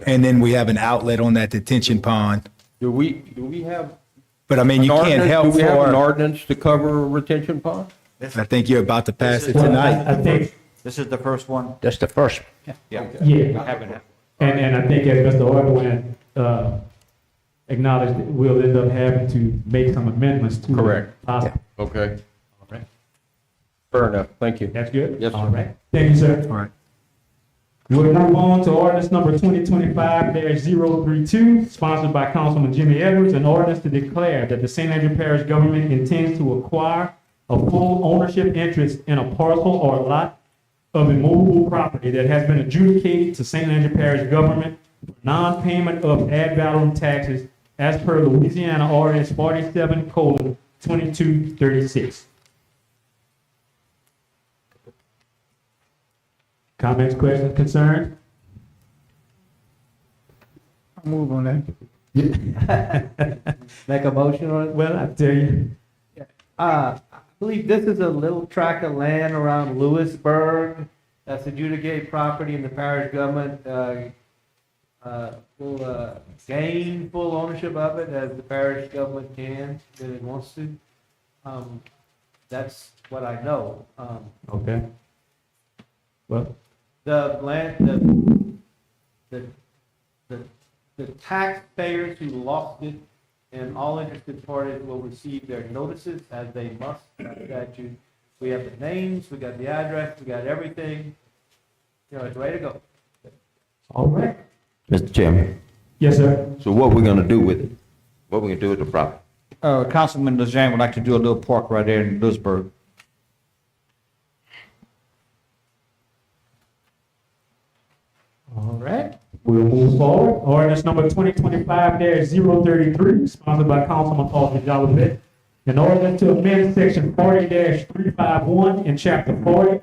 And then we have an outlet on that detention pond. Do we have? But I mean, you an can't ordinance? help Do we have an for, ordinance to cover a retention pond? I think you're about to pass it Well, tonight. I think, This is the first one. That's the first. yeah, Haven't it? and I think as Mr. Ordwin, acknowledged, that we'll end up having to make some amendments to. it. Correct. Possibly. Okay, All right. fair enough. Thank you. That's good? Yes, sir. All right. Thank you, sir. All right. We'll move on to ordinance number 2025-032, sponsored by Councilman Jimmy Edwards, an ordinance to declare that the St. Andrew Parish government intends to acquire a full ownership interest in a parcel or lot of immovable property that has been adjudicated to St. Andrew Parish government for non-payment of ad valorem taxes as per Louisiana ordinance 47:2236. Comments, questions, concerns? Move on that. Make a motion on it? Well, I tell you, I believe this is a little tract of land around Lewisburg. That's adjudicated property and the parish government, will, gain full ownership of it as the parish government can, if it wants to. That's what I know. okay. Well, The land, the taxpayers who lost it and all interested parties will receive their notices as they must by statute. We have the names, we got the address, we got everything. You know, it's ready to go. all right. Mr. Chairman, Yes, sir. so what we gonna do with it? What we gonna do with the property? Councilman DeJane would like to do a little park right there in Lewisburg. All right, we'll move forward. Ordinance number 2025-033, sponsored by Councilman Alton Jolivet. An ordinance to amend section 40-351 in chapter 40,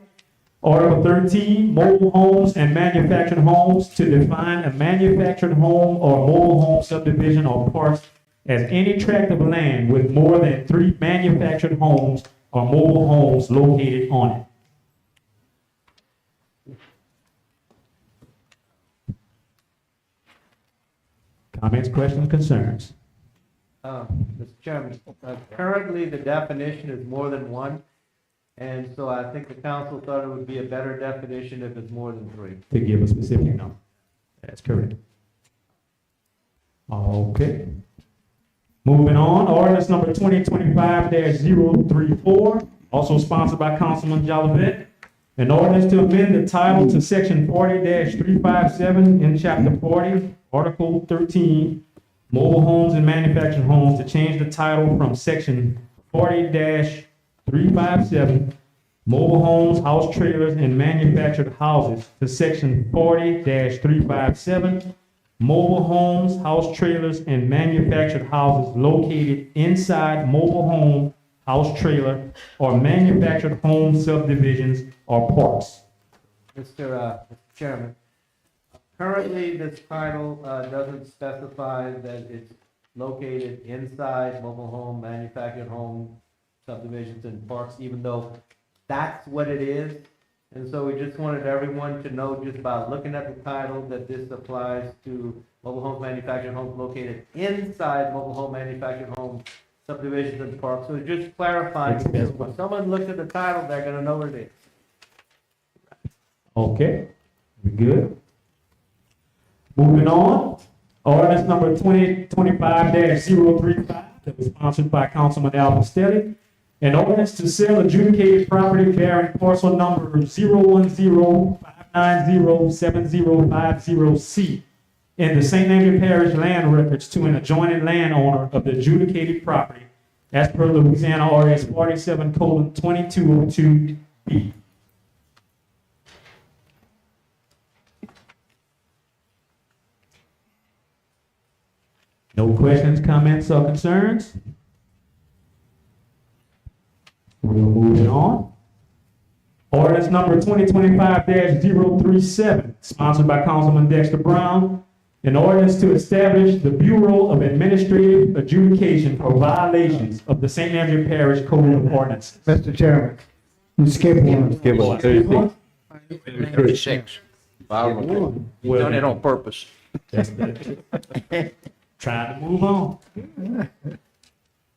article 13, mobile homes and manufactured homes to define a manufactured home or mobile home subdivision or parcel as any tract of land with more than 3 manufactured homes or mobile homes located on it. Comments, questions, concerns? Mr. Chairman, currently the definition is more than one. And so I think the council thought it would be a better definition if it's more than 3. To give a specific number. That's correct. Okay. Moving on, ordinance number 2025-034, also sponsored by Councilman Jolivet. An ordinance to amend the title to section 40-357 in chapter 40, article 13, mobile homes and manufactured homes, to change the title from section 40-357, mobile homes, house trailers, and manufactured houses, to section 40-357, mobile homes, house trailers, and manufactured houses located inside mobile home, house trailer, or manufactured home subdivisions or parks. Mr. Chairman, currently this title doesn't specify that it's located inside mobile home, manufactured home subdivisions and parks, even though that's what it is. And so we just wanted everyone to know, just by looking at the title, that this applies to mobile homes, manufactured homes located inside mobile home, manufactured home subdivisions and parks. So just clarifying, because when someone looks at the title, they're gonna know what it is. Okay, we good? Moving on, ordinance number 2025-035, that was sponsored by Councilman Alvin Stelly. An ordinance to sell adjudicated property bearing parcel number 010-590-7050C in the St. Andrew Parish land records to an adjoining landowner of the adjudicated property as per Louisiana RS 47:2202B. No questions, comments, or concerns? We're moving on. Ordinance number 2025-037, sponsored by Councilman Dexter Brown. An ordinance to establish the Bureau of Administrative Adjudication for violations of the St. Andrew Parish Code of Ordinances. Mr. Chairman, you skip one. Give us 36. 36. You've done it on purpose. Trying to move on.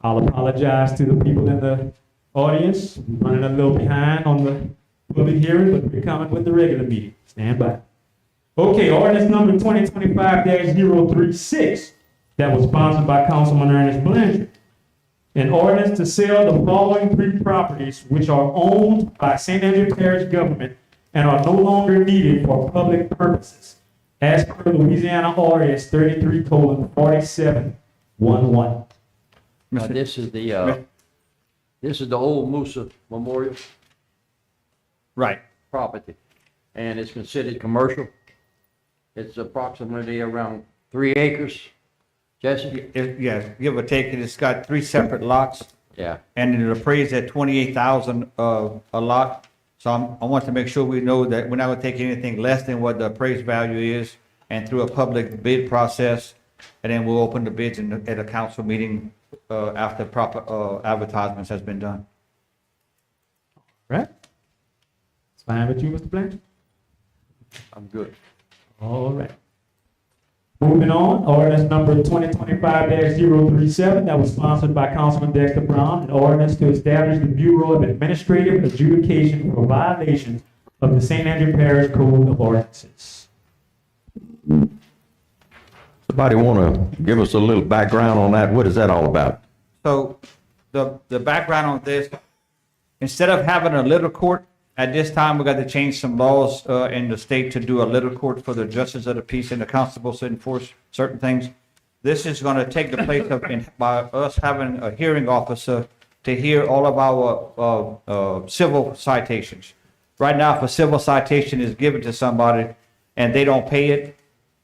I'll apologize to the people in the audience, running a little behind on the public hearing, but we're coming with the regular meeting. Stand by. Okay, ordinance number 2025-036, that was sponsored by Councilman Ernest Blanchard. An ordinance to sell the following 3 properties which are owned by St. Andrew Parish government and are no longer needed for public purposes, as per Louisiana RS 33:4711. This is the old Musa Memorial Right. property, and it's considered commercial. It's approximately around 3 acres. Jesse? Yes, give or take, it's got 3 separate lots, Yeah. and it appraised at 28,000 a lot. So I want to make sure we know that we're not gonna take anything less than what the appraised value is, and through a public bid process, and then we'll open the bids at a council meeting, after proper, advertisements has been done. Right? It's fine with you, Mr. Blanchard? I'm good. All right. Moving on, ordinance number 2025-037, that was sponsored by Councilman Dexter Brown, an ordinance to establish the Bureau of Administrative Adjudication for violations of the St. Andrew Parish Code of Ordinances. Somebody want to give us a little background on that? What is that all about? So the background on this, instead of having a little court, at this time, we got to change some laws in the state to do a little court for the justice of the peace and the constables to enforce certain things. This is going to take the place of, by us having a hearing officer to hear all of our civil citations. Right now, if a civil citation is given to somebody and they don't pay it,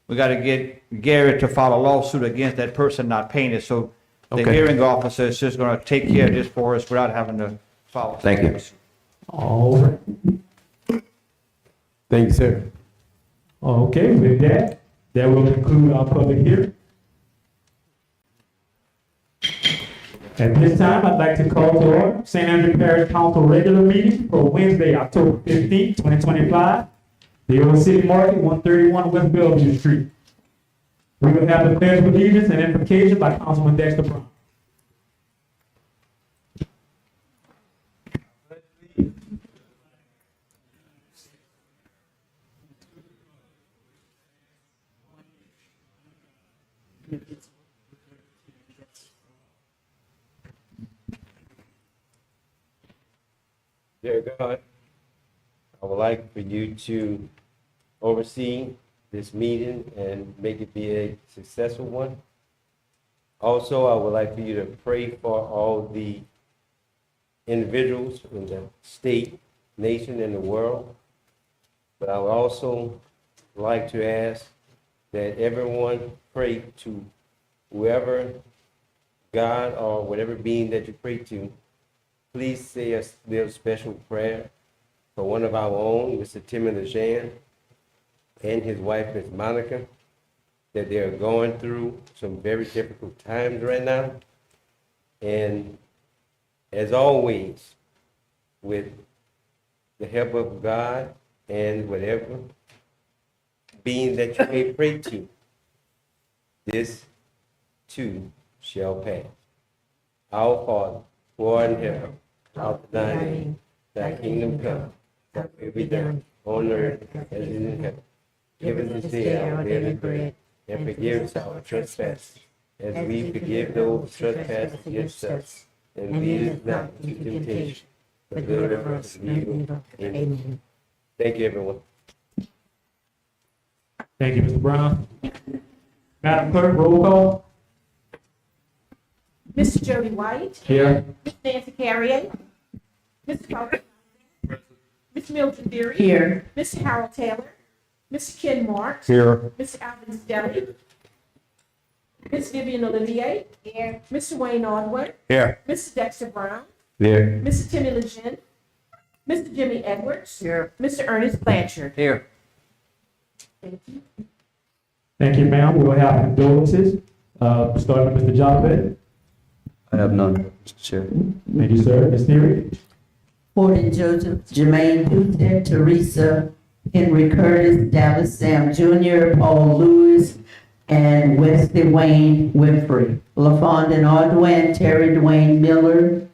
we got to get Gary to file a lawsuit against that person not paying it. So the Okay. hearing officer is just going to take care of this for us without having to file. Thank you. All right. Thank you, sir. Okay, with that, that will conclude our public hearing. At this time, I'd like to call to order St. Andrew Parish Council regular meeting for Wednesday, October 15, 2025. The Old City Market, 131 West Bellevue Street. We will have the pledge of allegiance and invocation by Councilman Dexter Brown. Dear God, I would like for you to oversee this meeting and make it be a successful one. Also, I would like for you to pray for all the individuals in the state, nation, and the world. But I would also like to ask that everyone pray to whoever God or whatever being that you pray to. Please say a little special prayer for one of our own, Mr. Timmy Lejean, and his wife, Ms. Monica, that they're going through some very difficult times right now. And as always, with the help of God and whatever being that you may pray to, this too shall pass. Our Father, who art in heaven, hallowed be thy name. Thy kingdom come, thy will be done on earth as it is in heaven. Give us this day our daily bread, and forgive us our trespasses, as we forgive those who trespass against us. And lead us not into temptation, but deliver us from evil. Amen. Thank you, everyone. Thank you, Mr. Brown. Madam Clerk, roll call. Mr. Jody White, Here. Ms. Nancy Carrier, Mr. Carter, Ms. Mildred Beery. Here. Mr. Harold Taylor, Mr. Ken Marks. Here. Mr. Alvin Stelly, Ms. Vivian Olivier. Here. Mr. Wayne Aldward, Here. Mr. Dexter Brown, Here. Mr. Timmy Lejeune, Mr. Jimmy Edwards. Here. Mr. Ernest Blanchard. Here. Thank you. Thank you, ma'am. We will have condolences, starting with Mr. Javed. I have none, Mr. Chair. Thank you, sir. Ms. Neary. Horton Joseph, Jermaine Houston, Teresa, Henry Curtis, Dallas Sam Jr., Paul Lewis, Hughes, and Wesley Wayne Winfrey. LaFond and Audwin, Terry Dwayne Miller,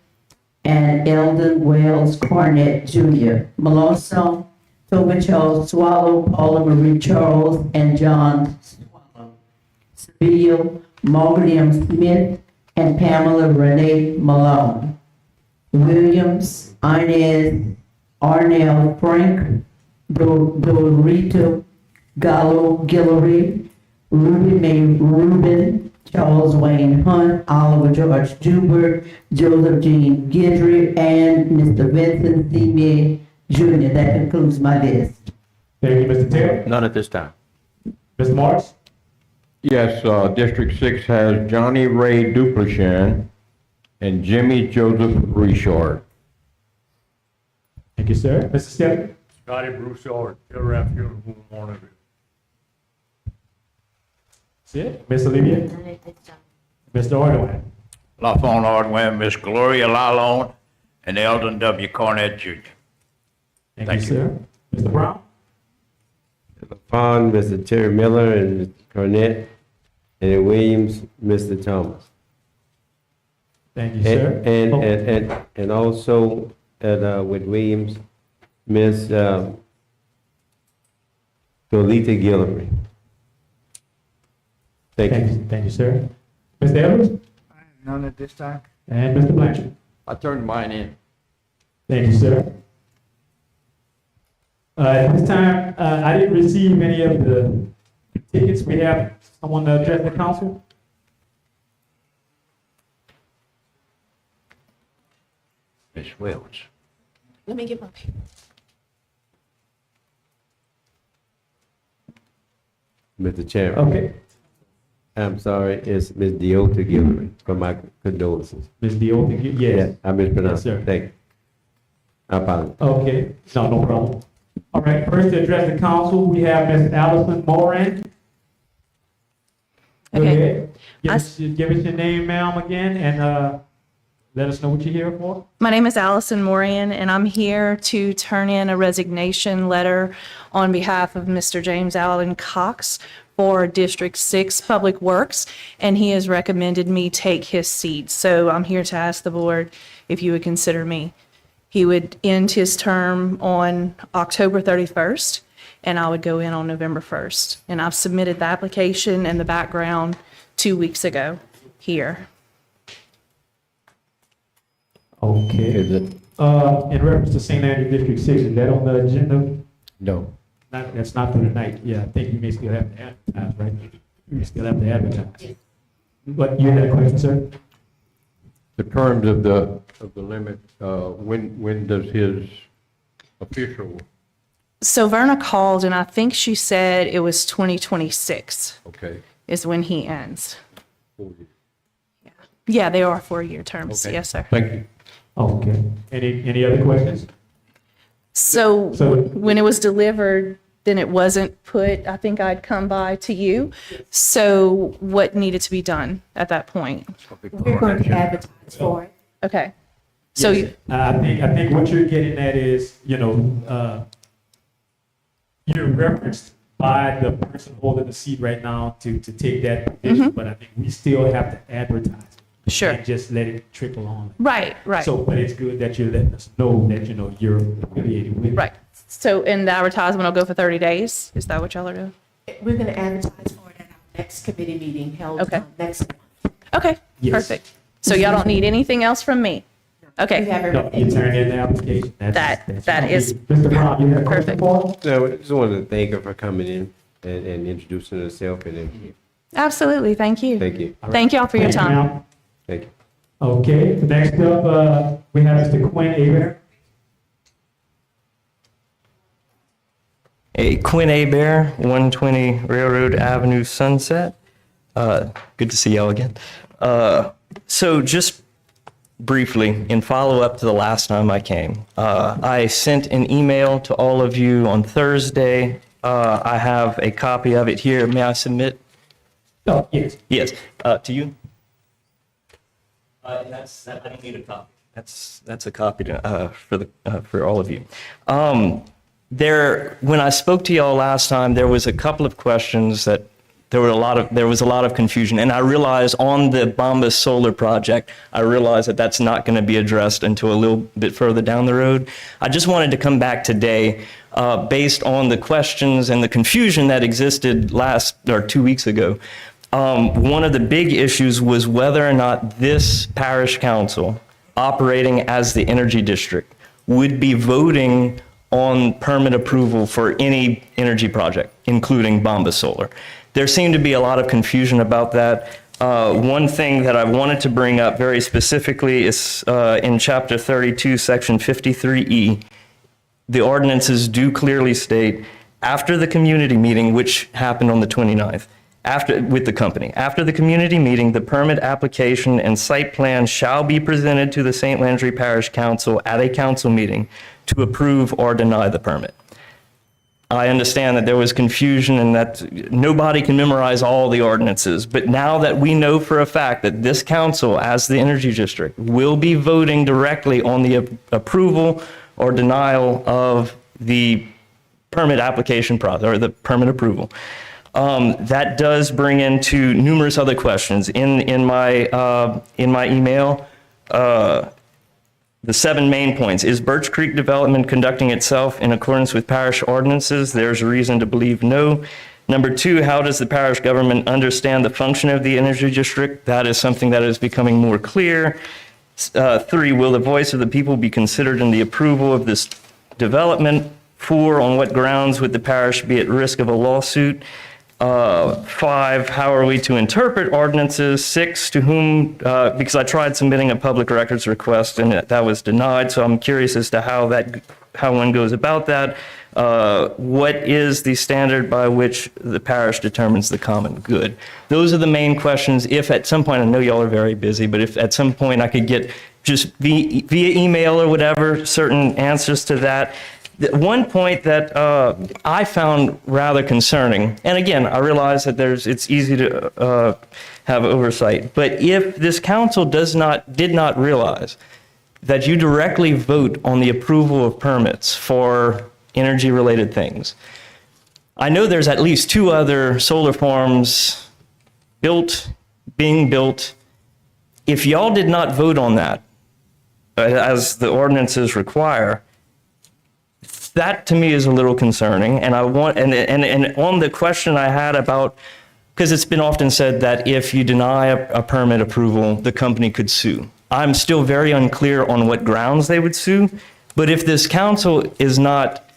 and Eldon Wells Cornett Jr. Meloso, Toby Charles Swallow, Paula Marie Charles, and John Swallow. Seville, Margaret M. Smith, and Pamela Renee Malone. Williams, Inez Arnell Frank, Dorito Gallo Guillory, Ruby Mae Rubin, Charles Wayne Hunt, Oliver George Joubert, Joseph Jean Guidry, and Mr. Vincent C. May Jr. That concludes my list. Thank you, Mr. Taylor. None at this time. Mr. Marks? Yes, District 6 has Johnny Ray Duplichin and Jimmy Joseph Richard. Thank you, sir. Mr. Stephen? Scotty Broussard, Taylor Ave Funeral Home, Warrenville. That's it. Ms. Olivia? Mr. Audwin? LaFond Hardware, Miss Gloria Lalone, and Eldon W. Cornett Jr. Thank you, sir. Mr. Brown? Upon Mr. Terry Miller and Mr. Cornett, and at Williams, Mr. Thomas. Thank you, sir. And also at, with Williams, Miss Dolita Guillory. Thank you. Thank you, sir. Mr. Edwards? None at this time. And Mr. Blanchard? I turned mine in. Thank you, sir. At this time, I didn't receive any of the tickets. We have someone to address the council. Miss Wells. Let me get my paper. Mr. Chairman. Okay. I'm sorry, it's Ms. Deota Guillory, for my condolences. Ms. Dio, yes. I mispronounced. Yes, sir. Thank you. I apologize. Okay, no problem. All right, first to address the council, we have Ms. Allison Moran. Go Okay. ahead. Give us your name, ma'am, again, and let us know what you're here for. My name is Allison Moran, and I'm here to turn in a resignation letter on behalf of Mr. James Allen Cox for District 6 Public Works, and he has recommended me take his seat. So I'm here to ask the board if you would consider me. He would end his term on October 31st, and I would go in on November 1st. And I've submitted the application and the background 2 weeks ago here. Okay. Is it? In reference to St. Andrew District 6, is that on the agenda? No. That's not for tonight. Yeah, I think you may still have to advertise, right? You may still have to advertise. But you had a question, sir? The terms of the limit, when does his official, So Verna called, and I think she said it was 2026 okay? is when he ends. 4 years. Yeah, they are 4-year terms. Okay. Yes, sir. Thank you. Okay. Any other questions? So So- when it was delivered, then it wasn't put, I think I'd come by to you. So what needed to be done at that point? We're going to advertise for it. Okay. So Yes. I think what you're getting at is, you're referenced by the person holding the seat right now to take that position, but I think we still have to advertise. Sure. And just let it trickle on. Right, right. So, but it's good that you're letting us know that, you're affiliated with it. Right. So in the advertisement, I'll go for 30 days. Is that what y'all are doing? We're going to advertise for it at our next committee meeting held Okay. next month. Okay, Yes. perfect. So y'all don't need anything else from me? We Okay, have No, you everything. turn in the application. That all. is Mr. Brown, you have a question perfect. for us? So I just wanted to thank her for coming in and introducing herself and everything. absolutely. Thank you. Thank you. Thank y'all for your Thank you, time. ma'am. Thank you. Okay, next up, we have Mr. Quinn Aver. Hey, Quinn Bear, 120 Railroad Avenue, Sunset. Good to see y'all again. So just briefly, in follow-up to the last time I came, I sent an email to all of you on Thursday. I have a copy of it here. May I submit? Oh, yes. Yes, to you? I don't need a copy. That's a copy for all of you. When I spoke to y'all last time, there was a couple of questions that there was a lot of confusion. And I realized on the Bombas Solar project, I realized that that's not going to be addressed until a little bit further down the road. I just wanted to come back today based on the questions and the confusion that existed 2 weeks ago. One of the big issues was whether or not this parish council, operating as the energy district, would be voting on permit approval for any energy project, including Bombas Solar. There seemed to be a lot of confusion about that. One thing that I wanted to bring up very specifically is in Chapter 32, Section 53E, the ordinances do clearly state, after the community meeting, which happened on the 29th, with the company. After the community meeting, the permit application and site plan shall be presented to the St. Landry Parish Council at a council meeting to approve or deny the permit. I understand that there was confusion and that nobody can memorize all the ordinances, but now that we know for a fact that this council, as the energy district, will be voting directly on the approval or denial of the permit application process, or the permit approval, that does bring into numerous other questions. In my email, the 7 main points. Is Birch Creek Development conducting itself in accordance with parish ordinances? There's a reason to believe no. Number 2, how does the parish government understand the function of the energy district? That is something that is becoming more clear. 3, will the voice of the people be considered in the approval of this development? 4, on what grounds would the parish be at risk of a lawsuit? 5, how are we to interpret ordinances? 6, to whom, because I tried submitting a public records request and that was denied, so I'm curious as to how one goes about that. What is the standard by which the parish determines the common good? Those are the main questions. If at some point, I know y'all are very busy, but if at some point I could get just via email or whatever, certain answers to that. One point that I found rather concerning, and again, I realize that it's easy to have oversight, but if this council did not realize that you directly vote on the approval of permits for energy-related things, I know there's at least 2 other solar farms being built. If y'all did not vote on that, as the ordinances require, that to me is a little concerning, and I want and on the question I had about, because it's been often said that if you deny a permit approval, the company could sue. I'm still very unclear on what grounds they would sue, but if this council is not,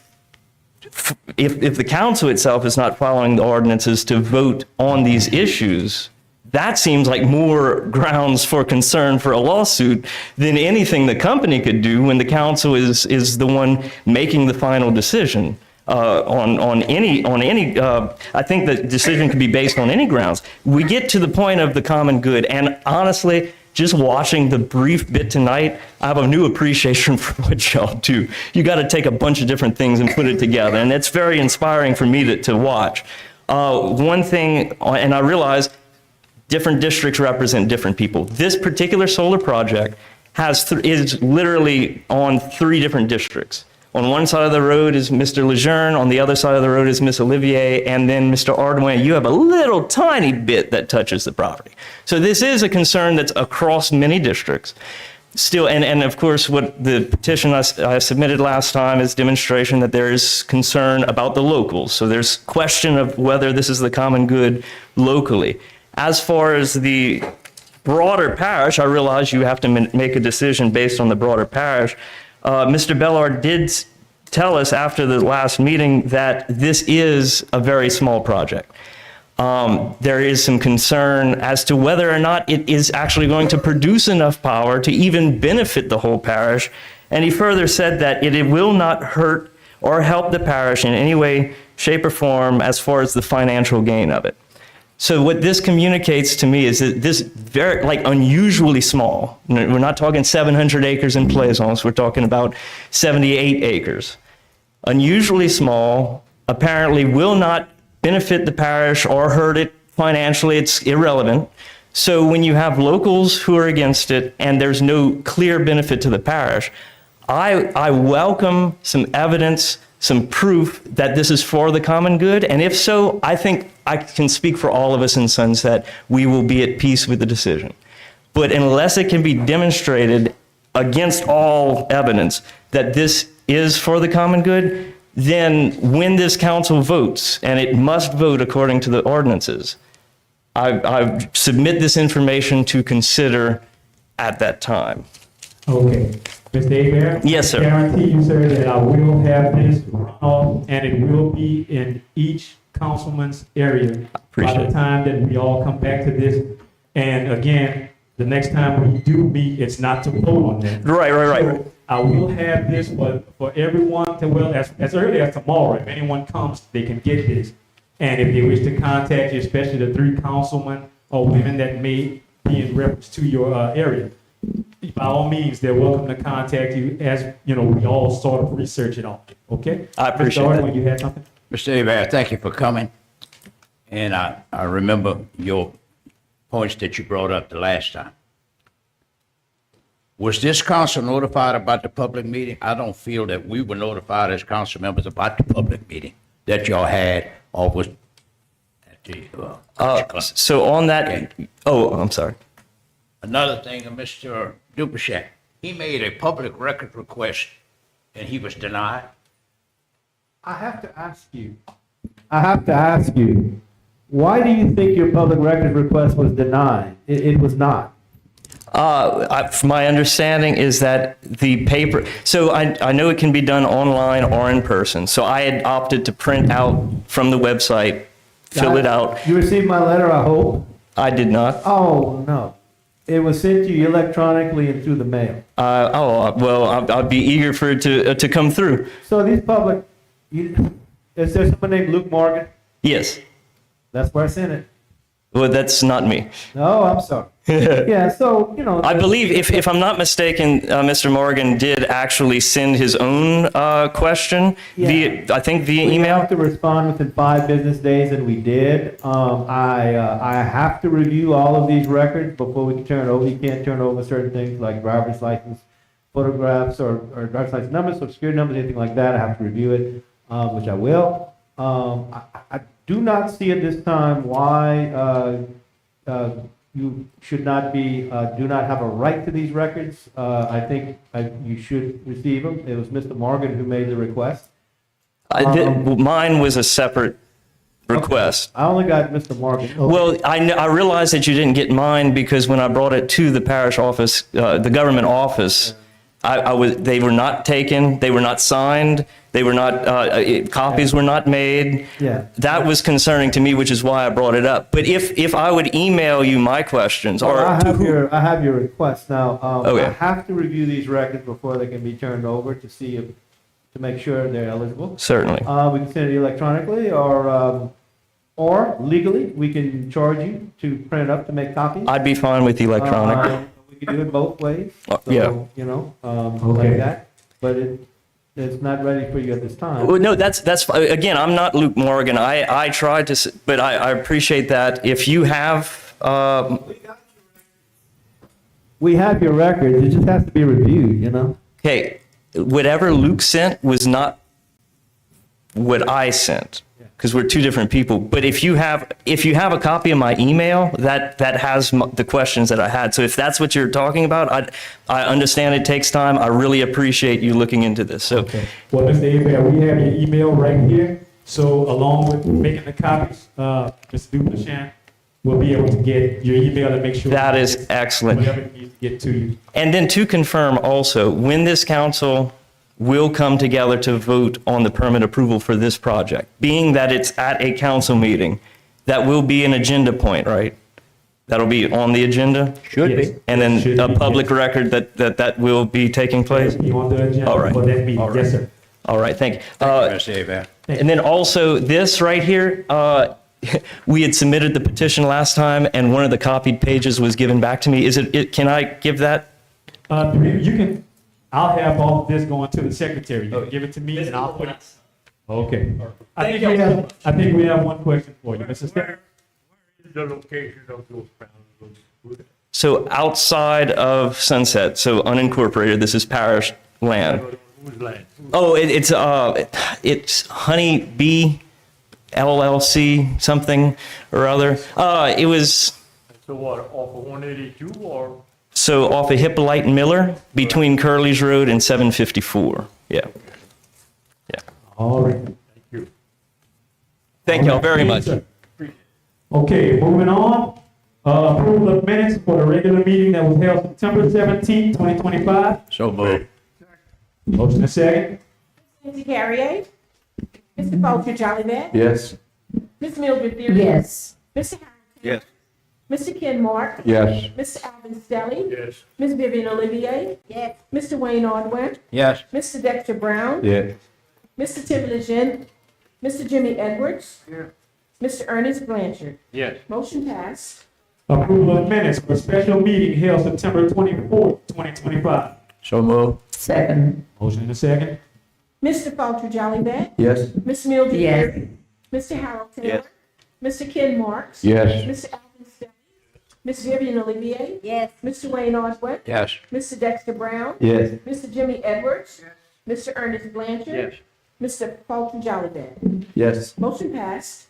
if the council itself is not following the ordinances to vote on these issues, that seems like more grounds for concern for a lawsuit than anything the company could do when the council is the one making the final decision on any. I think the decision could be based on any grounds. We get to the point of the common good, and honestly, just watching the brief bit tonight, I have a new appreciation for what y'all do. You got to take a bunch of different things and put it together, and it's very inspiring for me to watch. One thing, and I realize different districts represent different people. This particular solar project is literally on 3 different districts. On one side of the road is Mr. Lejeune, on the other side of the road is Miss Olivier, and then Mr. Ardouin. You have a little tiny bit that touches the property. So this is a concern that's across many districts. Still, and of course, what the petition I submitted last time is demonstration that there is concern about the locals. So there's question of whether this is the common good locally. As far as the broader parish, I realize you have to make a decision based on the broader parish. Mr. Bellard did tell us after the last meeting that this is a very small project. There is some concern as to whether or not it is actually going to produce enough power to even benefit the whole parish. And he further said that it will not hurt or help the parish in any way, shape, or form as far as the financial gain of it. So what this communicates to me is that this very, unusually small, we're not talking 700 acres in Plaisance, we're talking about 78 acres. Unusually small, apparently will not benefit the parish or hurt it financially, it's irrelevant. So when you have locals who are against it and there's no clear benefit to the parish, I welcome some evidence some proof that this is for the common good? And if so, I think I can speak for all of us in Sunset, we will be at peace with the decision. But unless it can be demonstrated against all evidence that this is for the common good, then when this council votes, and it must vote according to the ordinances, I submit this information to consider at that time. Okay. Mr. Abear? Yes, sir. I guarantee you, sir, that I will have this runoff, and it will be in each councilman's area by the time that we all come back to this. And again, the next time we do meet, it's not to vote on that. Right. So I will have this for everyone to, well, as early as tomorrow. If anyone comes, they can get this. And if they wish to contact you, especially the 3 councilmen or women that may be in reference to your area, by all means, they're welcome to contact you as, you know, we all sort of research it all. Okay? I appreciate Mr. that. Arden, you had something? Mr. Abear, thank you for coming. And I remember your points that you brought up the last time. Was this council notified about the public meeting? I don't feel that we were notified as council members about the public meeting that y'all had or was at the, So on that, oh, I'm sorry. Another thing, Mr. Duplichet, he made a public record request and he was denied. I have to ask you, why do you think your public records request was denied? It was not. My understanding is that the paper, so I know it can be done online or in person. So I had opted to print out from the website, fill it out. You received my letter, I hope? I did not. Oh, no. It was sent to you electronically and through the mail. Well, I'd be eager for it to come through. So these public, is there someone named Luke Morgan? Yes. That's where I sent it. Well, that's not me. No, I'm sorry. Yeah, so, you know. I believe, if I'm not mistaken, Mr. Morgan did actually send his own question I think via We email. have to respond within 5 business days, and we did. I have to review all of these records before we can turn over. You can't turn over certain things like driver's license, photographs, or driver's license numbers, social security numbers, anything like that. I have to review it, which I will. I do not see at this time why you should not be, do not have a right to these records. I think you should receive them. It was Mr. Morgan who made the request. Mine was a separate request. I only got Mr. Morgan. Well, I realized that you didn't get mine because when I brought it to the parish office, the government office, they were not taken, they were not signed, they were not, copies were not made. Yeah. That was concerning to me, which is why I brought it up. But if I would email you my questions, or I have your request now. Okay. I have to review these records before they can be turned over to see if, to make sure they're eligible. Certainly. We can send it electronically or legally, we can charge you to print it up to make copies. I'd be fine with electronic. We can do it both ways. Yeah. So, you know, like that, but it's not ready for you at this time. Well, no, that's again, I'm not Luke Morgan. I tried to, but I appreciate that. If you have, we have your records, it just has to be reviewed, you know? okay, whatever Luke sent was not what I sent, because we're 2 different people. But if you have a copy of my email, that has the questions that I had. So if that's what you're talking about, I understand it takes time. I really appreciate you looking into this. So, Okay. Well, Mr. Abear, we have your email right here. So along with making the copies, Mr. Duplichet will be able to get your email and make sure that is excellent. whatever needs to get to you. And then to confirm also, when this council will come together to vote on the permit approval for this project, being that it's at a council meeting, that will be an agenda point, right? That'll be on the agenda? Should Yes. be. And then Should a be, public record that will be taking place? Be on the agenda All right. for that meeting. All right. Yes, sir. All right, thank you. Mr. Abear. And then also this right here, we had submitted the petition last time and one of the copied pages was given back to me. Can I give that? You can, I'll have all of this going to the secretary. You can give it to me and I'll put it. Okay. I think we have one question for you, Mr. Where is the location of those panels? So outside of Sunset, so unincorporated, this is parish land. Oh, it's Honey Bee LLC, something or other. It was. So what, off of 182 or? So off of Hippolyte and Miller, between Curly's Road and 754. Yeah. Yeah. All right, thank you. Thank y'all very much. Okay, moving on. Approval of minutes for the regular meeting that was held September 17, 2025. So moved. Motion and second. Mr. Carrier. Mr. Fulcher Jollivet. Yes. Ms. Mildred Theory. Yes. Mr. Harrington. Yes. Mr. Ken Mark. Yes. Mr. Alvin Stelly. Yes. Ms. Vivian Olivier. Yes. Mr. Wayne Ordwin. Yes. Mr. Dexter Brown. Yes. Mr. Timothy Jean. Mr. Jimmy Edwards. Mr. Ernest Blanchard. Yes. Motion passed. Approval of minutes for a special meeting held September 24, 2025. So moved. Second. Motion and second. Mr. Fulcher Jollivet. Yes. Ms. Mildred Yes. Theory. Mr. Harold Taylor. Mr. Ken Marks. Yes. Mr. Alvin Stelly. Ms. Vivian Olivier. Yes. Mr. Wayne Ordwin. Yes. Mr. Dexter Brown. Yes. Mr. Jimmy Edwards. Mr. Ernest Blanchard. Mr. Fulton Jollivet. Yes. Motion passed.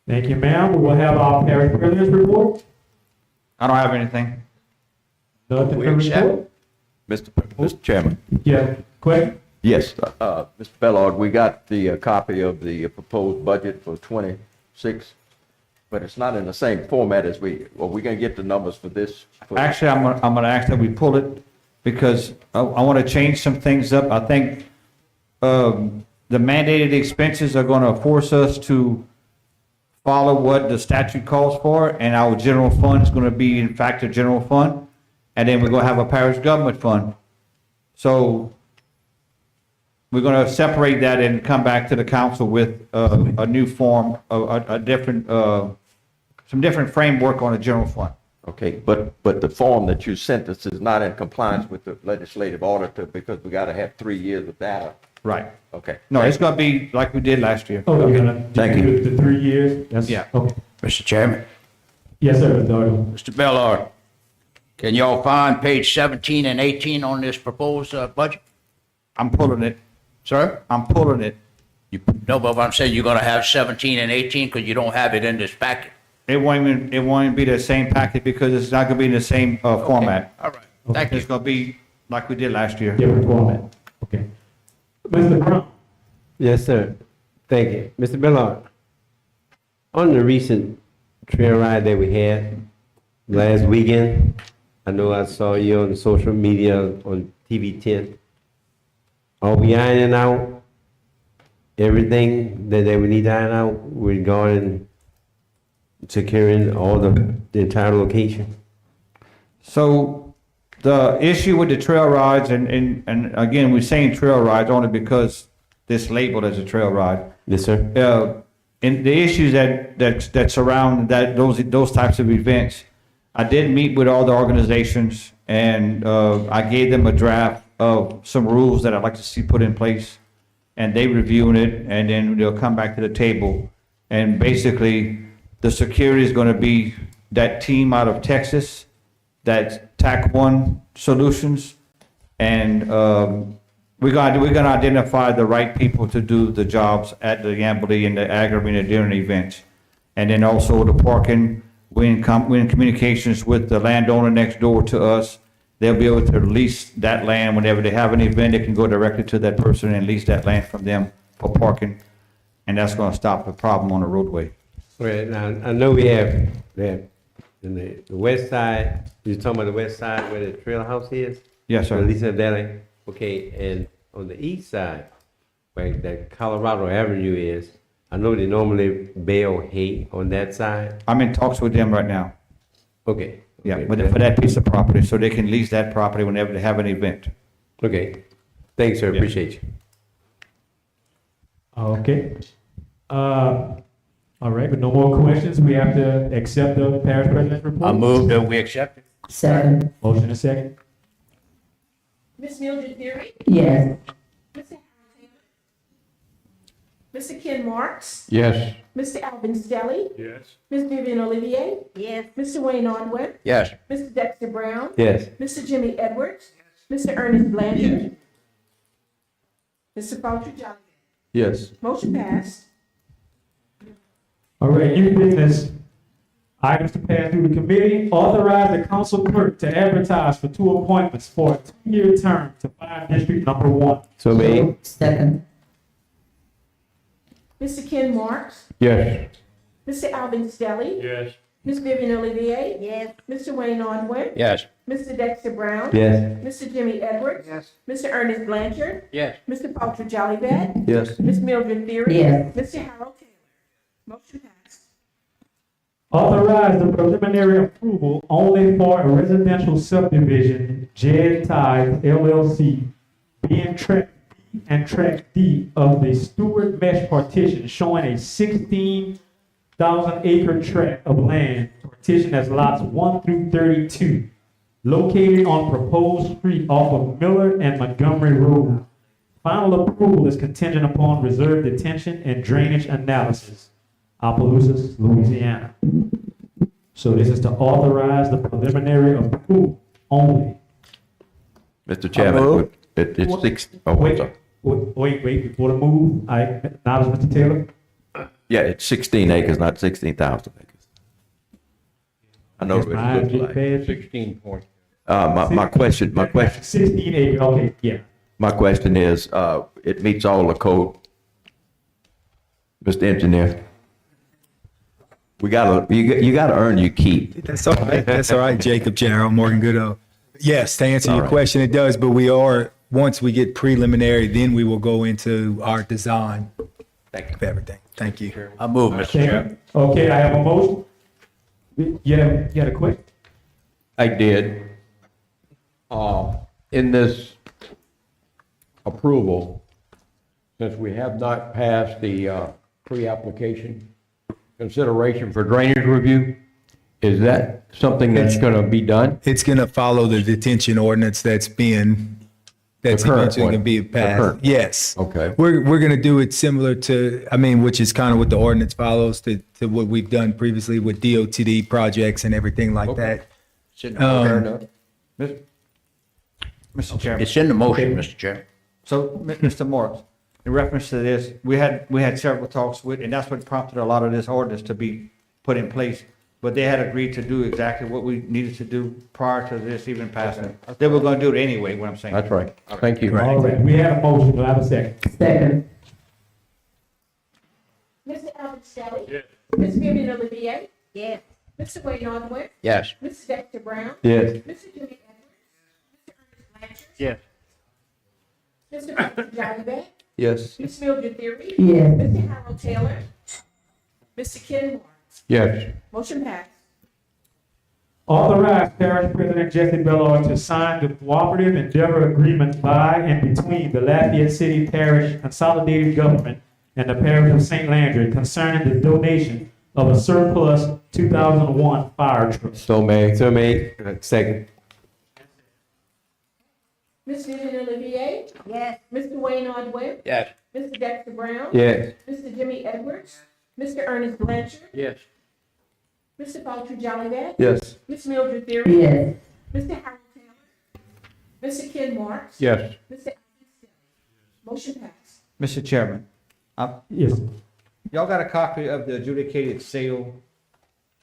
Thank you, ma'am. We will have our parish president's report. I don't have anything. Nothing We to accept. report? Mr. Chairman. Yeah, question? Yes, Mr. Bellard, we got the copy of the proposed budget for 26, but it's not in the same format as are we gonna get the numbers for this? Actually, I'm gonna ask that we pull it because I want to change some things up. I think the mandated expenses are gonna force us to follow what the statute calls for, and our general fund is gonna be in fact a general fund, and then we're gonna have a parish government fund. So we're gonna separate that and come back to the council with a new form, a different, some different framework on a general fund. Okay, but the form that you sent us is not in compliance with the legislative auditor because we gotta have 3 years of data. Right. Okay. No, it's gonna be like we did last year. Oh, you're gonna Thank you. do the 3 years? That's- Yeah. Okay. Mr. Chairman, Yes, sir, Eduardo. Mr. Bellard, can y'all find page 17 and 18 on this proposed budget? I'm pulling it. Sir? I'm pulling it. No, but I'm saying you're gonna have 17 and 18 because you don't have it in this packet. It won't even be the same packet because it's not gonna be in the same format. All right, thank you. It's gonna be like we did last year. Different format. Okay. Mr. Brown? Yes, sir. Thank you. Mr. Bellard, on the recent trail ride that we had last weekend, I know I saw you on social media on TV 10. Are we ironing out everything that we need to iron out regarding securing all the entire location? So the issue with the trail rides, and again, we're saying trail rides only because it's labeled as a trail ride. Yes, sir. And the issues that surround those types of events, I did meet with all the organizations and I gave them a draft of some rules that I'd like to see put in place. And they reviewing it and then they'll come back to the table. And basically, the security is going to be that team out of Texas, that's TAC 1 Solutions. And we're gonna identify the right people to do the jobs at the Yambly and the Ag Arena during the events. And then also the parking, we're in communications with the landowner next door to us. They'll be able to lease that land whenever they have an event, they can go directly to that person and lease that land from them for parking. And that's gonna stop the problem on the roadway. Right, now, I know we have that in the west side, you're talking about the west side where the trail house is? Yes, sir. Or Lisa Valley, okay, and on the east side, where that Colorado Avenue is, I know they normally bale hay on that side. I'm in talks with them right now. Okay. Yeah, okay, but for that piece of property, so they can lease that property whenever they have an event. Okay, thanks, sir, Yeah. appreciate you. Okay. All right, with no more questions, we have to accept the parish president's report. I move that we accept it. Second. Motion and second. Ms. Mildred Theory. Yes. Mr. Harold Taylor. Mr. Ken Marks. Yes. Mr. Alvin Stelly. Yes. Ms. Vivian Olivier. Yes. Mr. Wayne Ordwin. Yes. Mr. Dexter Brown. Yes. Mr. Jimmy Edwards. Mr. Ernest Blanchard. Mr. Patrick. Yes. Motion passed. All right, new business. Items to pass through the committee. Authorize the council clerk to advertise for 2 appointments for a 2-year term to Fire District Number 1. So made. Second. Mr. Ken Marks, Yes. Mr. Alvin Stelly, Yes. Ms. Vivian Olivier. Yes. Mr. Wayne Ordway. Yes. Mr. Dexter Brown. Yes. Mr. Jimmy Edwards. Yes. Mr. Ernest Blanchard. Yes. Mr. Patrick Jollybat. Yes. Ms. Mildred Theory. Yes. Mr. Harold Taylor. Motion passed. Authorize the preliminary approval only for a residential subdivision, Jed Ties LLC, being track B and track D of the Stewart Mesh partition showing a 16,000 acre tract of land partitioned as lots 1 through 32, located on proposed street off of Miller and Montgomery Road. Final approval is contingent upon reserve detention and drainage analysis. Opelousas, Louisiana. So this is to authorize the preliminary approval only. Mr. Chairman, it's What- six, oh, I'm Wait, sorry. wait, before the move, I acknowledge Mr. Taylor. Yeah, it's 16 acres, not 16,000 acres. I know Yes, what mine it looks get like. passed. 16 points. My question, 16 acres, okay, yeah. my question is, it meets all the code. Mr. Engineer. You gotta earn your keep. That's all right. That's all right, Jacob Gerald, Morgan Goodall. Yes, to answer All your right. question, it does, but we are, once we get preliminary, then we will go into our design of everything. Thank you. I move, Mr. Chair. Okay, I have a motion. You had a question? I did. In this approval, since we have not passed the pre-application consideration for drainage review, is that something that's going to be done? It's going to follow the detention ordinance that's current eventually one. going to be The passed. current. Yes. Okay. We're going to do it similar to, which is kind of what the ordinance follows to what we've done previously with DOTD projects and everything like Okay. that. Fair enough. Mr. Chairman. It's in the motion, Mr. Chair. So, Mr. Morris, in reference to this, we had several talks with, and that's what prompted a lot of this ordinance to be put in place. But they had agreed to do exactly what we needed to do prior to this even passing. They were gonna do it anyway, what I'm saying. That's right. Thank you. All right, we have a motion, do I have a second? Second. Mr. Alvin Stelly. Yes. Ms. Vivian Olivier. Yes. Mr. Wayne Ordway. Yes. Mr. Dexter Brown. Yes. Mr. Jimmy Edwards. Mr. Ernest Blanchard. Yes. Mr. Patrick Jollybat. Yes. Ms. Mildred Theory. Yes. Mr. Harold Taylor. Mr. Ken Marks. Yes. Motion passed. Authorize Parish President Jesse Bellard to sign the cooperative endeavor agreement by and between the Lafayette City Parish Consolidated Government and the Parish of St. Landry concerning the donation of a surplus 2001 fire truck. So made. So made. Second. Ms. Vivian Olivier. Yes. Mr. Wayne Ordway. Yes. Mr. Dexter Brown. Yes. Mr. Jimmy Edwards. Mr. Ernest Blanchard. Yes. Mr. Patrick Jollybat. Yes. Ms. Mildred Theory. Yes. Mr. Harold Taylor. Mr. Ken Marks. Yes. Mr. Alvin Stelly. Motion passed. Mr. Chairman, Yes. y'all got a copy of the adjudicated sale?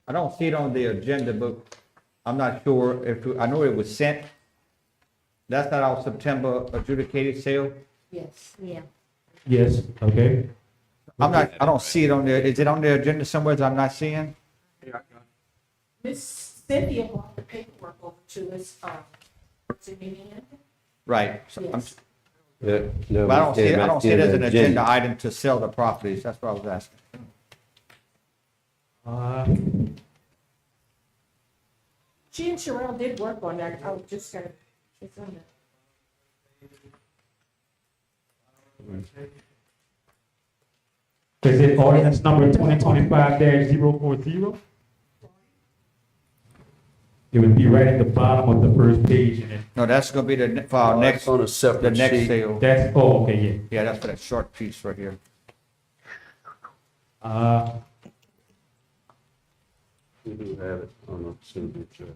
I don't see it on the agenda, but I'm not sure I know it was sent. That's not our September adjudicated sale? Yes. Yeah. Yes, okay. I don't see it on there. Is it on the agenda somewhere that I'm not seeing? Miss Cynthia brought the paperwork over to us, to me. Right. So I'm, Yes. No, but I don't see it as an agenda agenda. item to sell the properties. That's what I was asking. She and Sherelle did work on that. I was just gonna, it's on the. Is it ordinance number 2025-040? It would be right at the bottom of the first page and it, No, that's gonna be for our next, On a the separate next sheet. sale. that's, oh, okay, yeah. Yeah, that's for that short piece right here. We do have it on the signature.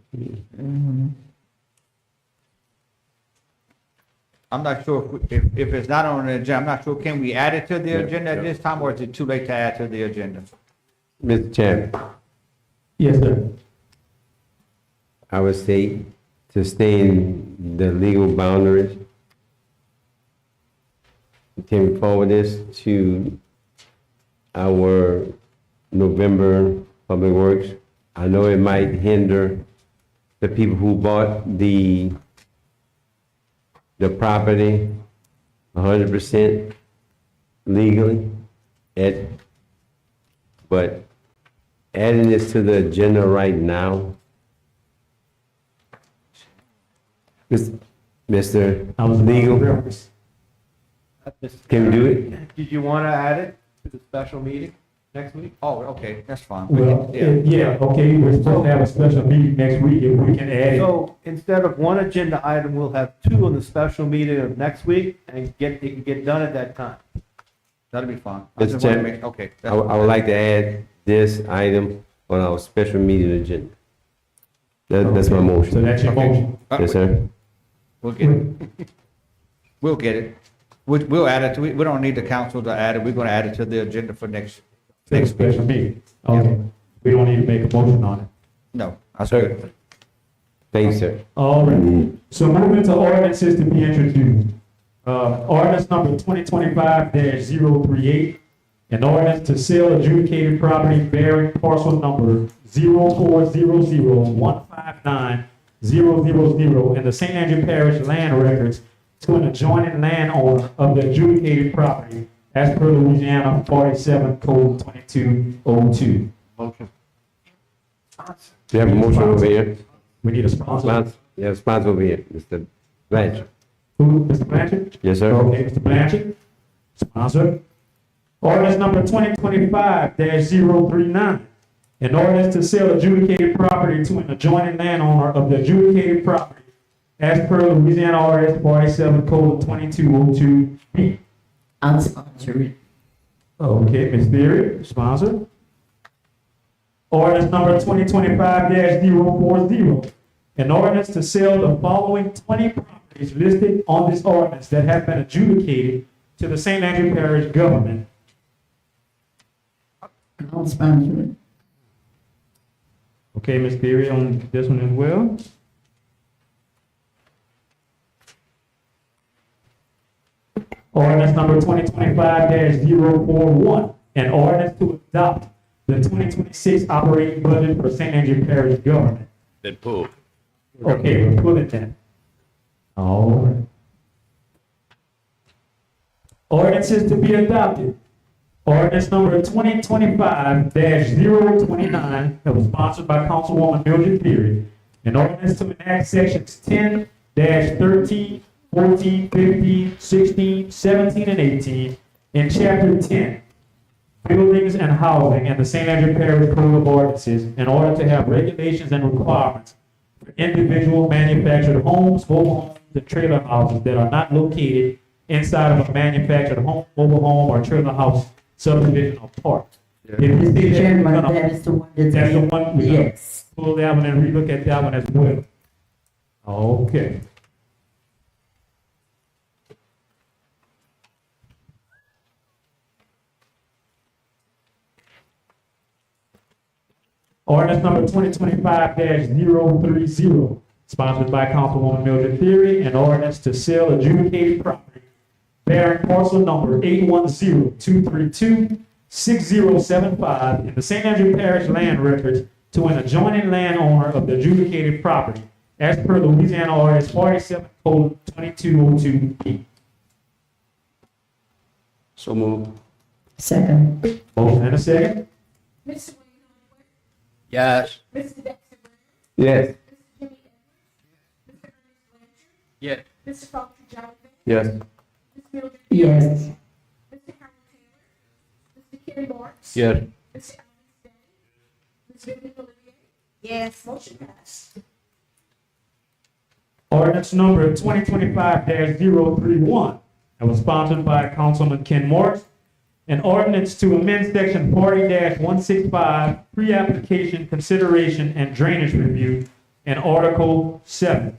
I'm not sure if it's not on the agenda, I'm not sure, can we add it to the agenda at this time, or is it too late to add to the agenda? Mr. Chairman, Yes, sir. I would say to stay in the legal boundaries. Can we forward this to our November Public Works? I know it might hinder the people who bought the property 100% legally, but adding this to the agenda right now, Mr. I was Legal, Mr. can we do it? Did you want to add it to the special meeting next week? Oh, okay, that's fine. Well, yeah, okay, we're supposed to have a special meeting next week if we can add it. So instead of one agenda item, we'll have two on the special meeting of next week and it can get done at that time. That'll be fine. I Mr. just wanna Chairman, make- Okay. I would like to add this item on our special meeting agenda. That's my So motion. that's your motion. Yes, sir. We'll get it. We'll get it. We'll add it, we don't need the council to add it, we're gonna add it to the agenda for next Next special meeting. Okay. We don't need to make a motion on it. No, that's good. Thanks, sir. All right. So moving to ordinances to be introduced. Ordinance number 2025-038, an ordinance to sell adjudicated property bearing parcel number 0400159000 in the St. Andrew Parish land records to an adjoining landowner of the adjudicated property as per Louisiana 47 Code 2202. Motion. We have a motion over here. We need a sponsor. Sponsor, yeah, sponsor over here, Mr. Blanchard. Who, Mr. Blanchard? Yes, sir. Okay, Mr. Blanchard, sponsor. Ordinance number 2025-039, an ordinance to sell adjudicated property to an adjoining landowner of the adjudicated property as per Louisiana RS 47 Code 2202B. I'll sponsor it. Okay, Ms. Theory, sponsor. Ordinance number 2025-040, an ordinance to sell the following 20 properties listed on this ordinance that have been adjudicated to the St. Andrew Parish government. I'll sponsor it. Okay, Ms. Theory on this one as well. Ordinance number 2025-041, an ordinance to adopt the 2026 operating budget for St. Andrew Parish government. Been pulled. Okay, we'll pull it then. All right. Ordinances to be adopted. Ordinance number 2025-029 that was sponsored by Councilwoman Mildred Beery. An ordinance to enact sections 10-13, 14, 15, 16, 17, and 18 in chapter 10, buildings and housing in the St. Andrew Parish Code of Ordinances in order to have regulations and requirements for individual manufactured homes, mobile homes, and trailer houses that are not located inside of a manufactured home, mobile home, or trailer house subdivision or park. If you see that, we're Chairman, gonna- that is the one that's. that's the one, we're gonna Yes. pull that one and relook at that one as well. Okay. Ordinance number 2025-030, sponsored by Councilwoman Mildred Theory, an ordinance to sell adjudicated property bearing parcel number 810-232-6075 in the St. Andrew Parish land records to an adjoining landowner of the adjudicated property as per Louisiana RS 47 Code 2202B. So move. Second. Motion and a second. Mr. Wayne Holloway, Yes. Mr. Dexter Brown, Yes. Mr. Jimmy Edwards, Mr. Ernest Blanchard, Yes. Mr. Foster Jonathan, Yes. Ms. Mildred. Yes. Mr. Harold Taylor, Mr. Kerry Marks. Yes. Mr. Alex Day, Ms. Vivian Olivier. Yes. Motion passed. Ordinance number 2025-031, that was sponsored by Councilman Ken Morris. An ordinance to amend section 40-165, pre-application consideration and drainage review, and Article 7,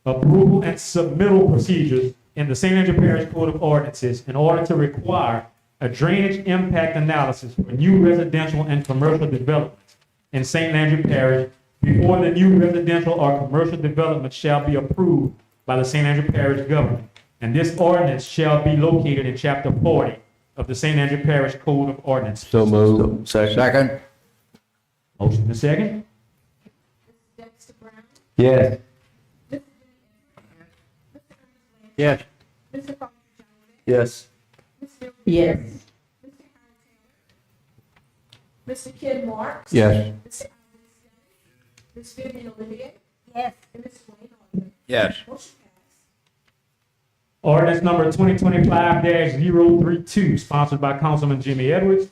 approval and submittal procedures in the St. Andrew Parish Code of Ordinances in order to require a drainage impact analysis for new residential and commercial developments in St. Landry Parish before the new residential or commercial development shall be approved by the St. Andrew Parish government. And this ordinance shall be located in chapter 40 of the St. Andrew Parish Code of Ordinances. So moved. Second. Motion to second? Dexter Brown, Yes. Yes. Mr. Foster Johnson, Yes. Ms. Mildred Yes. Mr. Harold Taylor, Mr. Ken Marks. Yes. Mr. Alvin Stanley, Ms. Vivian Olivia. Yes. And Mr. Wayne Orton. Yes. Motion passed. Ordinance number 2025-032, sponsored by Councilman Jimmy Edwards.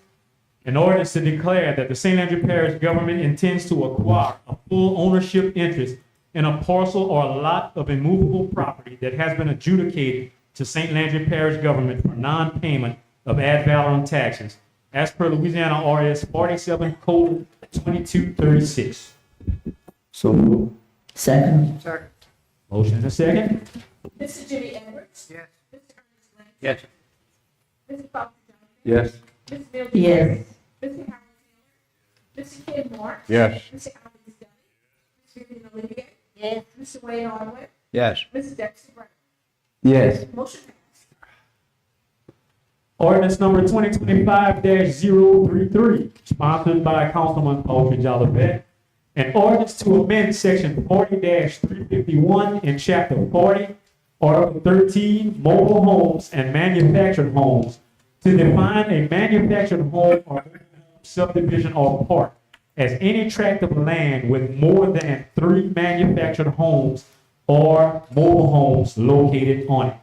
An ordinance to declare that the St. Andrew Parish government intends to acquire a full ownership interest in a parcel or lot of immovable property that has been adjudicated to St. Landry Parish government for non-payment of ad valorem taxes, as per Louisiana RS 47:2236. So moved. Second. Motion to second? Mr. Jimmy Edwards. Yes. Mr. Ernest Lang. Yes. Mr. Foster Johnson. Yes. Ms. Mildred Yes. Mr. Harold Taylor, Mr. Ken Marks. Yes. Mr. Alvin Stanley, Ms. Vivian Olivia. Yes. Mr. Wayne Orton, Yes. Mrs. Dexter Brown. Yes. Motion passed. Ordinance number 2025-033, sponsored by Councilman Paul Jolivet. An ordinance to amend section 40-351 in chapter 40, article 13, mobile homes and manufactured homes, to define a manufactured home or subdivision or park as any tract of land with more than 3 manufactured homes or mobile homes located on it.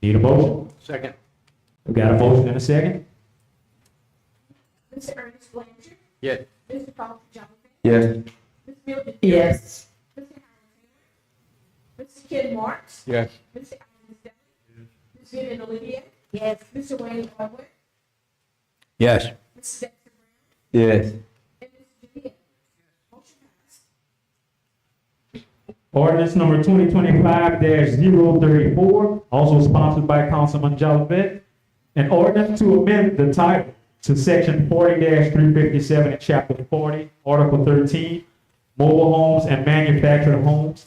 Need a motion? Second. We got a motion and a second? Mr. Ernest Blanchard. Yes. Mr. Foster Johnson. Yes. Ms. Mildred Yes. Mr. Harold Taylor, Mr. Ken Marks. Yes. Mr. Alvin Stanley, Ms. Vivian Olivia. Yes. Mr. Wayne Orton, Yes. Mrs. Dexter Brown, Yes. and Mr. Jimmy Edwards. Motion passed. Ordinance number 2025-034, also sponsored by Councilman Jolivet. An ordinance to amend the title to section 40-357 in chapter 40, article 13, mobile homes and manufactured homes,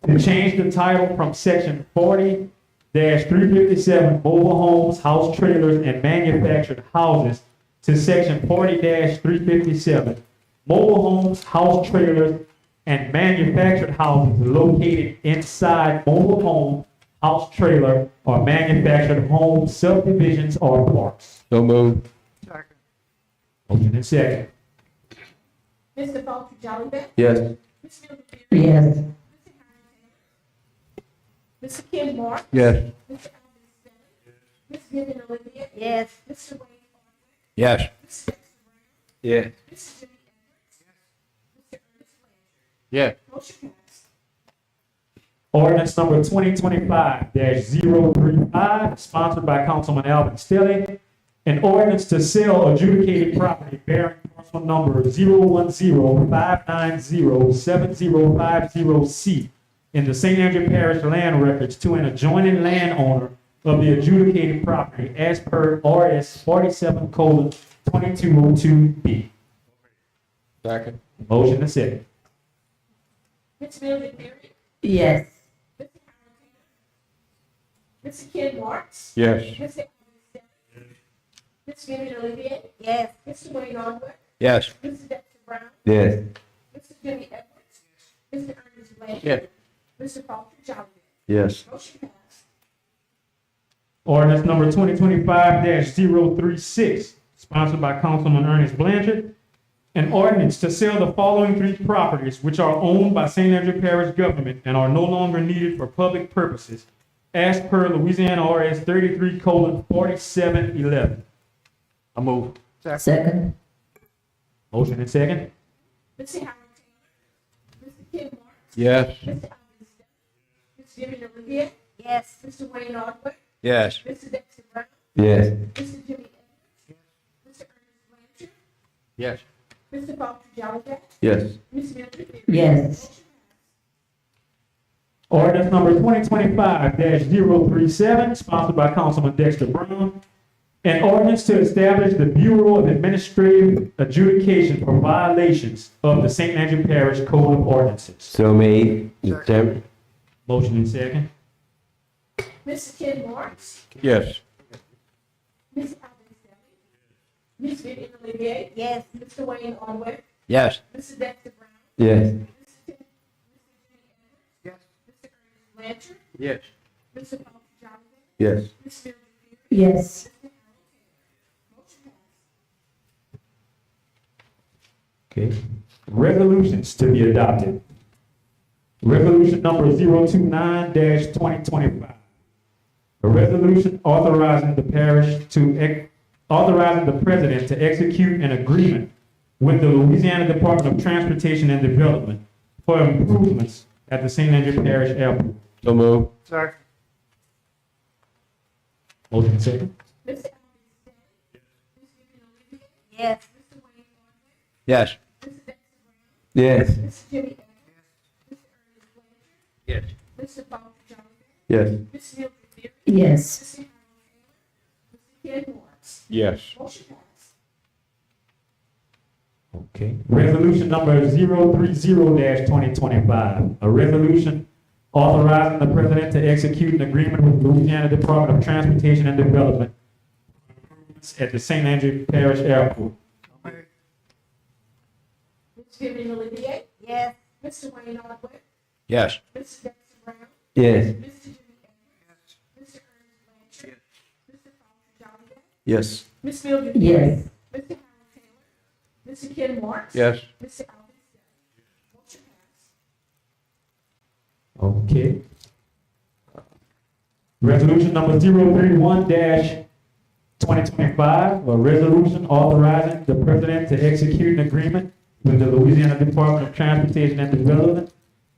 to change the title from section 40-357, mobile homes, house trailers, and manufactured houses, to section 40-357, mobile homes, house trailers, and manufactured houses located inside mobile home, house trailer, or manufactured home subdivisions or parks. So moved. Motion and second. Mr. Foster Johnson. Yes. Ms. Mildred Yes. Mr. Harold Taylor, Mr. Ken Marks. Yes. Mr. Alvin Stanley, Ms. Vivian Olivia. Yes. Mr. Wayne Orton, Yes. Mrs. Dexter Brown, Yes. Mr. Jimmy Edwards, Mr. Ernest Blanchard. Yes. Motion passed. Ordinance number 2025-035, sponsored by Councilman Alvin Stelly. An ordinance to sell adjudicated property bearing parcel number 010-590-7050C in the St. Andrew Parish land records to an adjoining landowner of the adjudicated property as per RS 47:2202B. Second. Motion and second. Ms. Mildred Berry, Yes. Mr. Harold Taylor, Mr. Ken Marks. Yes. Mr. Alvin Stanley, Ms. Vivian Olivia. Yes. Mr. Wayne Orton, Yes. Mrs. Dexter Brown, Yes. Mr. Jimmy Edwards, Mr. Ernest Blanchard. Yes. Mr. Foster Johnson. Yes. Motion passed. Ordinance number 2025-036, sponsored by Councilman Ernest Blanchard. An ordinance to sell the following 3 properties which are owned by St. Andrew Parish government and are no longer needed for public purposes, as per Louisiana RS 33:4711. I move. Second. Motion and second. Mr. Harold Taylor, Mr. Ken Marks. Yes. Mr. Alvin Stanley, Ms. Vivian Olivia. Yes. Mr. Wayne Orton, Yes. Mrs. Dexter Brown, Yes. Mr. Jimmy Edwards, Mr. Ernest Blanchard, Yes. Mr. Foster Johnson, Yes. Ms. Mildred Berry. Yes. Ordinance number 2025-037, sponsored by Councilman Dexter Brown. An ordinance to establish the Bureau of Administrative Adjudication for violations of the St. Landry Parish Code of Ordinances. So made, Mr. Chairman. Motion and second. Mr. Ken Marks, Yes. Ms. Alvin Stelly, Ms. Vivian Olivier. Yes. Mr. Wayne Allward, Yes. Mr. Dexter Brown, Yes. Mr. Ernest Blanchard, Yes. Mr. Paul Jonathan, Yes. Ms. Mildred Pierce, Yes. motion passed. Okay. Resolutions to be adopted. Resolution number 029-2025. A resolution authorizing the president to execute an agreement with the Louisiana Department of Transportation and Development for improvements at the St. Landry Parish Airport. So move. Second. Motion second. Mr. Alvin Stelly, Ms. Vivian Olivier, Yes. Mr. Wayne Allward, Yes. Mr. Dexter Brown, Yes. Mr. Jimmy Evans, Mr. Ernest Blanchard, Yes. Mr. Paul Jonathan, Yes. Ms. Mildred Pierce, Yes. Mr. Harold Taylor, Mr. Ken Marks, Yes. motion passed. Okay. Resolution number 030-2025. A resolution authorizing the president to execute an agreement with Louisiana Department of Transportation and Development at the St. Landry Parish Airport. Ms. Vivian Olivier, Yes. Mr. Wayne Allward, Yes. Mr. Dexter Brown, Yes. Mr. Jimmy Evans, Mr. Ernest Blanchard, Mr. Paul Jonathan, Yes. Ms. Mildred Yes. Pierce, Mr. Harold Taylor, Mr. Ken Marks, Yes. Mr. Alvin Stelly, motion passed. Okay. Resolution number 031-2025, a resolution authorizing the president to execute an agreement with the Louisiana Department of Transportation and Development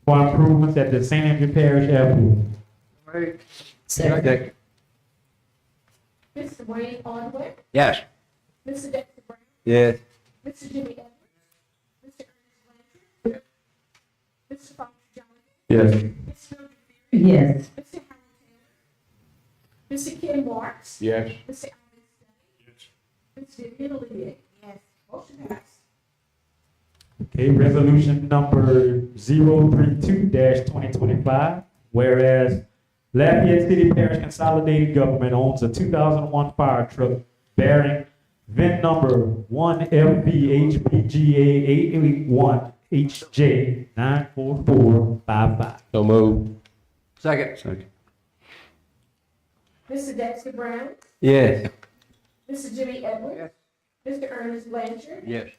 for improvements at the St. Andrew Parish Airport. Second. Mr. Wayne Allward, Yes. Mr. Dexter Brown, Yes. Mr. Jimmy Evans, Mr. Ernest Blanchard, Mr. Paul Jonathan, Yes. Ms. Mildred Pierce, Yes. Mr. Harold Taylor, Mr. Ken Marks, Yes. Mr. Alvin Stelly, Ms. Vivian Olivier. Yes. Motion passed. Okay, resolution number 032-2025, whereas Lafayette City Parish Consolidated Government owns a 2001 fire truck bearing VIN number 1FBHBGA881HJ94455. So move. Second. Mr. Dexter Brown, Yes. Mr. Jimmy Edwards, Mr. Ernest Blanchard, Yes.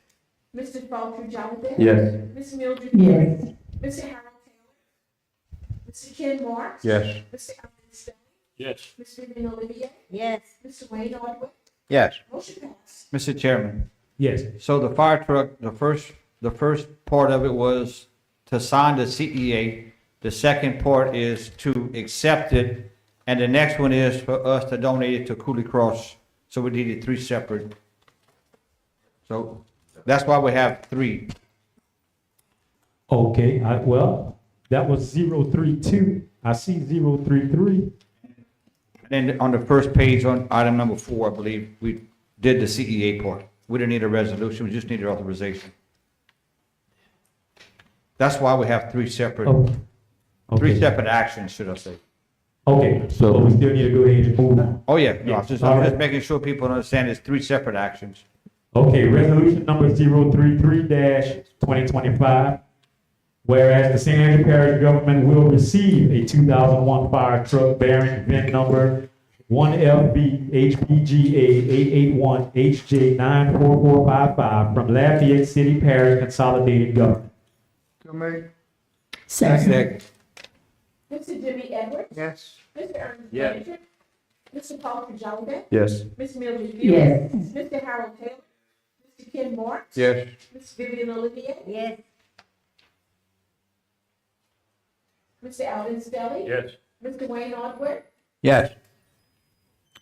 Mr. Paul Jonathan, Yes. Ms. Mildred Yes. Pierce, Mr. Harold Taylor, Mr. Ken Marks, Yes. Mr. Alvin Stelly, Yes. Ms. Vivian Olivier, Yes. Mr. Wayne Allward, Yes. motion passed. Mr. Chairman, Yes. so the fire truck, the first part of it was to sign the CEA. The second part is to accept it, and the next one is for us to donate it to Cooley Cross. So we needed three separate. So that's why we have three. Okay, well, that was 032. I see 033. And on the first page on item number 4, I believe, we did the CEA part. We didn't need a resolution, we just needed authorization. That's why we have three separate actions, should I say. Okay, so we still need to go ahead and move on. Oh, yeah, no, I'm just All right. making sure people understand it's three separate actions. Okay, resolution number 033-2025. Whereas the St. Andrew Parish government will receive a 2001 fire truck bearing VIN number 1FBHBGA881HJ94455 from Lafayette City Parish Consolidated Government. Second. Mr. Jimmy Edwards, Yes. Mr. Ernest Yes. Blanchard, Mr. Paul Jonathan, Yes. Ms. Mildred Pierce, Yes. Mr. Harold Taylor, Mr. Ken Marks, Yes. Ms. Vivian Olivier, Yes. Mr. Alvin Stelly, Yes. Mr. Wayne Allward, Yes.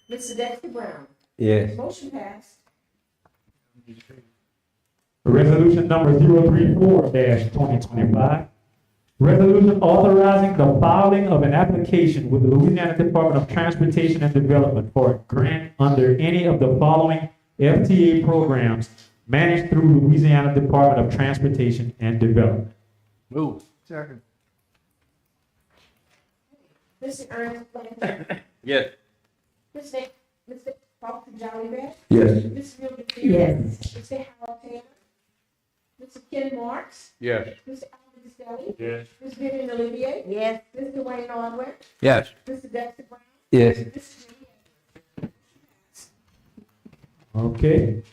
Mr. Dexter Brown. Yes. Motion passed. Resolution number 034-2025. Resolution authorizing the filing of an application with the Louisiana Department of Transportation and Development for a grant under any of the following FTA programs managed through Louisiana Department of Transportation and Development. Move. Second. Mr. Ernest Blanchard. Yes. Mr. Walter Jolly. Yes. Ms. Mildred Pierce. Yes. Mr. Harold Taylor. Mr. Ken Marks. Yes. Mr. Alvin Stelly. Yes. Ms. Vivian Olivier. Yes. Mr. Wayne Aldwin. Yes. Mr. Dexter Brown. Yes. Mr. Jimmy Okay.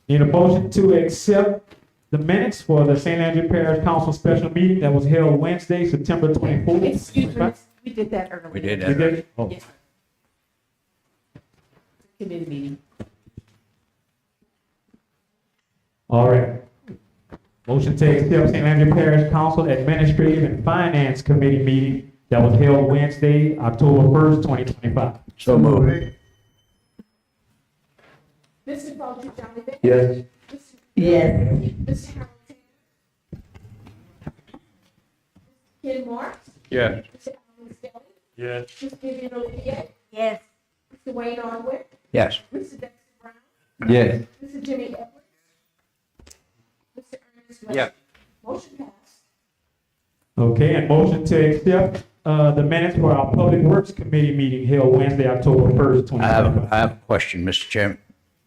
Need a motion to accept the minutes for the St. Landry Parish Council special meeting that was held Wednesday, September 24th. Excuse me, we did that earlier. We did You that. did? Oh. Yes. Committee meeting. All right. Motion to accept St. Landry Parish Council Administrative and Finance Committee meeting that was held Wednesday, October 1st, 2025. So moved. Mr. Walter Jolly. Yes. Yes. Mr. Harold Taylor. Ken Marks. Yes. Mr. Alvin Stelly. Yes. Ms. Vivian Olivier. Yes. Mr. Wayne Aldwin. Yes. Mr. Dexter Brown. Yes. Mr. Jimmy Edwards. Mr. Ernest Blanchard. Yeah. Motion passed. Okay, and motion to accept the minutes for our Public Works Committee meeting held Wednesday, October 1st, I have 2025. a question, Mr. Chairman.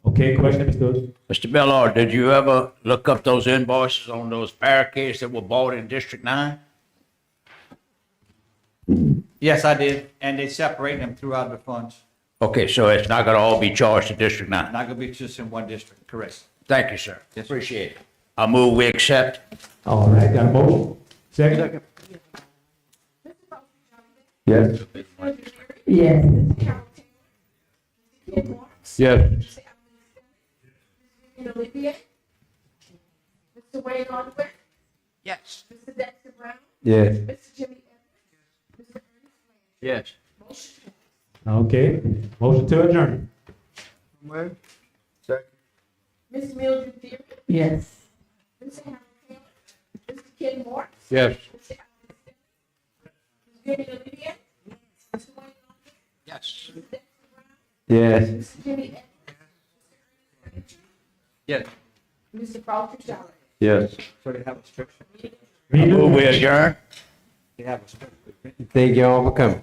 Okay, question, Mr. Mr. Bellard, did you ever look up those invoices on those barricades that were bought in District 9? Yes, I did, and they separate them throughout the funds. Okay, so it's not gonna all be charged to District 9? Not gonna be just in one district, correct? Thank you, sir. Yes, sir. Appreciate it. I move we accept. All right, got a motion? Second? Mr. Walter Jolly. Yes. Ms. Mildred Pierce. Yes. Mr. Harold Taylor. Mr. Ken Marks. Yes. Mr. Alvin Stelly. Ms. Vivian Olivier. Mr. Wayne Aldwin. Yes. Mr. Dexter Brown. Yes. Mr. Jimmy Edwards. Mr. Ernest Blanchard. Yes. Motion passed. Okay, motion to adjourn. Second. Ms. Mildred Pierce. Yes. Mr. Harold Taylor. Mr. Ken Marks. Yes. Mr. Alvin Stelly. Ms. Vivian Olivier. Mr. Wayne Aldwin. Yes. Mr. Dexter Brown. Yes. Mr. Jimmy Edwards. Yes. Mr. Walter Jolly. Yes. So they have a special, I move we adjourn. they have a special. Thank you all for coming.